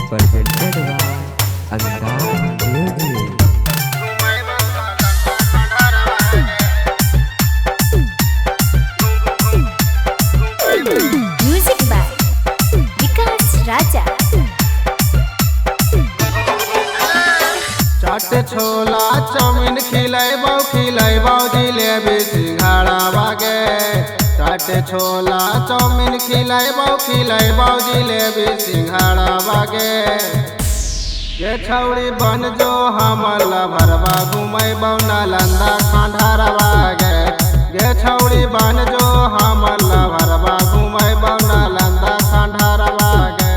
presented by Anurag Music. Music by Vikas Raja. Chaat chhola chowmein खिलाइबौ जिलेबी सिंघाड़ा बागे। चाट छोला चाउमीन खिलाइबौ जिलेबी सिंघाड़ा बागे। ये छौड़ी बन जो हमर लभरवा घुमैबौ नालंदा खंडारा बागे। ये छौड़ी बन जो हमर लभरवा घुमैबौ नालंदा खंडारा बागे।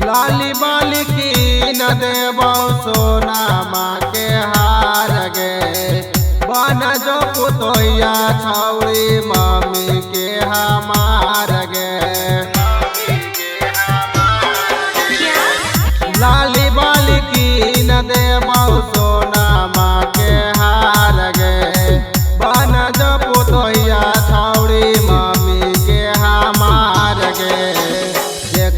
लाली बाली की न देबौ सोना माँ के हार गे। बन जो पुतोया छौड़ी मम्मी के हमार गे। लाली बाली की न देबौ सोना माँ के हार गे। बन जो पुतोया छौड़ी मम्मी के हमार गे।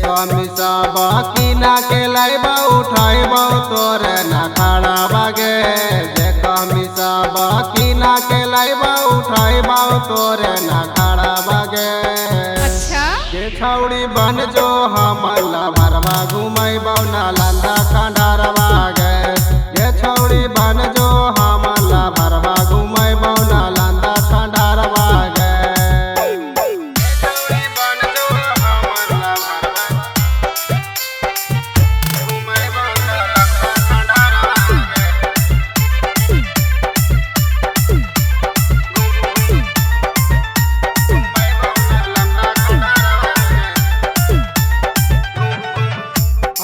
कमी सब किना के लाइबौ उठाइबौ तोरे न खड़ा बागे। जे कमी सब किना के लाइबौ उठाइबौ तोरे न खड़ा बागे। अच्छा जे छौड़ी बन जो हमर लभरवा घुमैबौ नालंदा खंडारा बागे। जे छौड़ी बन जो हमर लभरवा घुमैबौ नालंदा खंडारा बागे।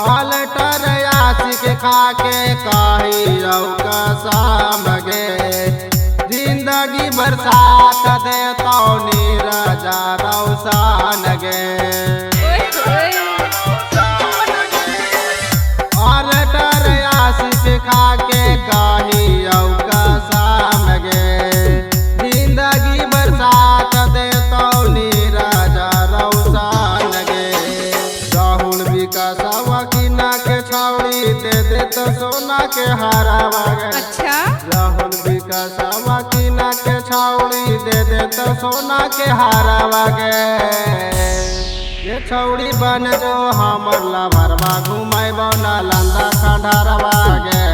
आलटर आशिक खाके कही रौका शाम गे। जिंदगी बरसात देतौ नीरजा रौसान गे। आलटर आशिक खाके कही रौका शाम गे। जिंदगी बरसात देतौ नीरजा रौसान गे। राहुल विकास किना के छौड़ी दे दे तो सोना के हारा बागे। अच्छा राहुल विकास किना के छौड़ी दे दे तो सोना के हारा बागे। ये छौड़ी बन जो हमर लभरवा घुमैबौ नालंदा खंडारा बागे।